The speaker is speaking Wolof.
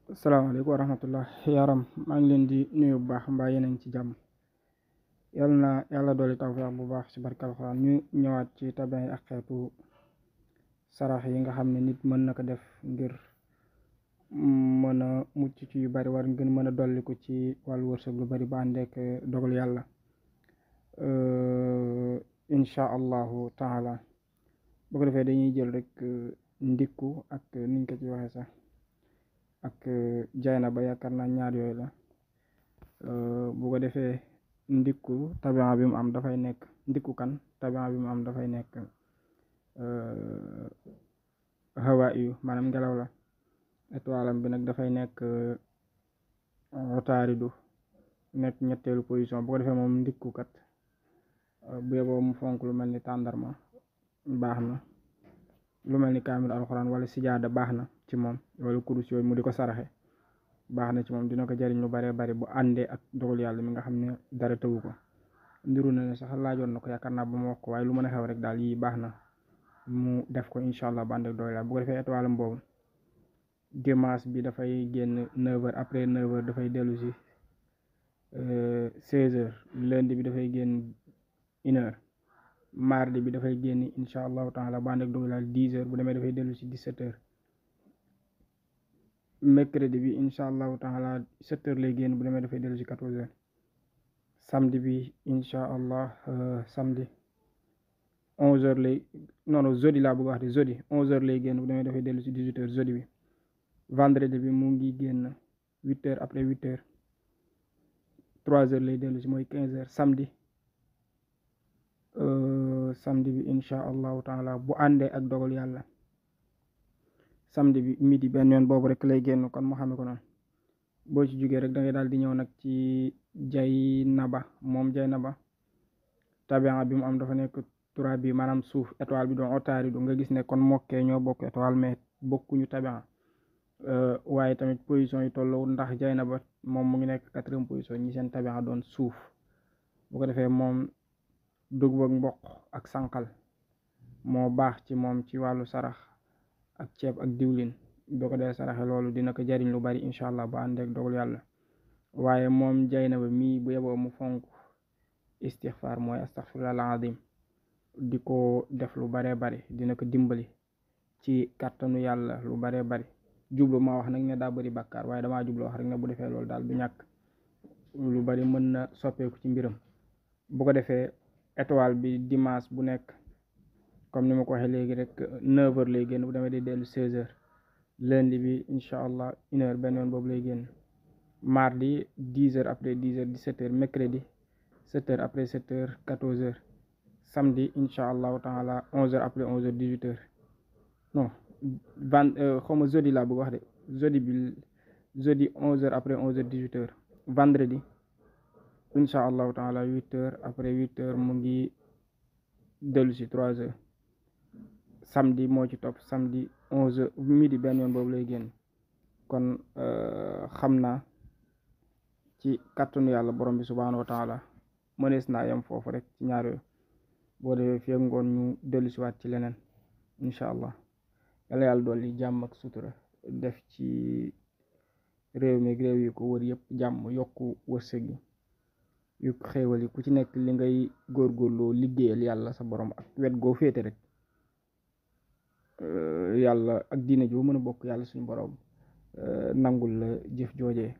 Assalamualaikum warahmatullah yaram maa ngi leen di nuyu bu baax mbaa yéen a ngi ci jàmm. yal na yàlla dooli tawfiq bu baax ci barkal Alxuraan ñu ñëwaat ci tabin yi ak xeetu sarax yi nga xam ne nit mën na ko def ngir mën a mucc ci yu bari war ngeen mën a dolliku ci wàllu wërsëg lu bari ba àndeek dogal yàlla insha allahu taala. bu ko defee dañuy jël rek ndikku ak niñ ko ci waxee sax ak jayna ba yaakaar naa ñaar yooyu la. bu ko defee ndikku tabian bi mu am dafay nekk ndikku kan tabian bi mu am dafay nekk hawa yu maanaam ngelaw la. étoile am bi nag dafay nekk rotaaridu nekk ñetteelu position. bu ko defee moom ndikku kat bu yeboo mu fonk lu mel ni tàndarma baax na, lu mel ni kaamil alxuraan wala sijaada baax na ci moom, wala kurus yooyu mu di ko saraxe baax na ci moom, dina ko jariñ lu baree bari bu àndee ak dogal yàlla mi nga xam ne dara tëwu ko. ndiru na ne sax laajoon na ko yaakaar naa ba mu wax ko, waaye lu mën a xew rek daal yii baax na mu def ko incha allah ba ànd ak dogal yàlla. bu ko defee étoile am boobu dimanche bi dafay génn 9h, après 9h dafay dellu si 16h, lundi bi dafay génn 1h, mardi bi dafay génn incha allahu taala ba ànd ak dogal yàlla 10h, bu demee dafay dellu si 17h. mercredi bi incha allahu taala 7h lay génn, bu demee dafay dellu si 14h. samedi bi incha allah samedi 11h lay jeudi laa bëgg wax de jeudi 11h lay génn, bu demee dafay dellu si 18h jeudi bi. vendredi bi mu ngi génn 8h, après 8h 3h lay dellu si mooy 15h. samedi bi incha allahu taala bu àndee ak dogal yàlla samedi bi midi benn yoon boobu rek lay génn, kon mu xamee ko noonu. boo ci jógee rek da ngay daal di ñëw nag ci Jaynaba. moom Jaynaba tabian bi mu am dafa nekk turaab bi maanaam suuf, étoile bi doon otaaridu nga gis ne kon mokkee ñoo bokk étoile mais bokkuñu tabian. waaye tamit position yi tolloo ndax Jaynaba moom mu ngi nekk 4e position, ñi seen tabian doon suuf. bu ko defee moom dugub ak mboq ak sànqal moo baax ci moom ci wàllu sarax ak ceeb ak diwlin. boo ko dee saraxe loolu dina ko jariñ lu bari incha allah ba ànd ak dogal yàlla. waaye moom Jaynaba mii bu yeboo mu fonk istixfaar mooy astaxfirullah alazim di ko def lu baree bari, dina ko dimbali ci kàttanu yàlla lu baree bari. jublu maa wax nag ne daa bari bàkkaar, waaye damaa jublu wax rek ne bu defee loolu daal du ñàkk lu bari mën na soppeeku ci mbiram. bu ko defee étoile bi dimanche bu nekk comme ni ma ko waxee léegi rek 9h lay génn, bu demee day dellu 16h. lundi bi incha allah 1h benn yoon boobu lay génn. mardi 10h, après 10h 17h. mercredi 7h, après 7h 14h. samedi incha allahu taala 11h, après 11h 18h. non xawma jeudi laa bëgg wax de jeudi 11h, après 11h 18h. vendredi incha allahu taala 8h, après 8h mu ngi dellu si 3h. samedi moo ci topp, samedi 11h midi benn yoon boobu lay génn. kon xam naa ci kàttanu yàlla borom bi subhaanahu wa taala mënees naa yem foofu rek ci ñaar yooyu. boo defee fii ngoon ñu dellu si waat ci leneen incha allah. yàlla yàlla dolli jàmm ak sutura def ci réew mi réew yi ko wër yëpp jàmm, yokku wërsëg yi yu xéewal yi ku ci nekk li ngay góorgóorloo liggéeyal yàlla sa borom ak wet goo féete rek yàlla ak diine joo mën a bokk yàlla suñu borom nangul la jëf joojee.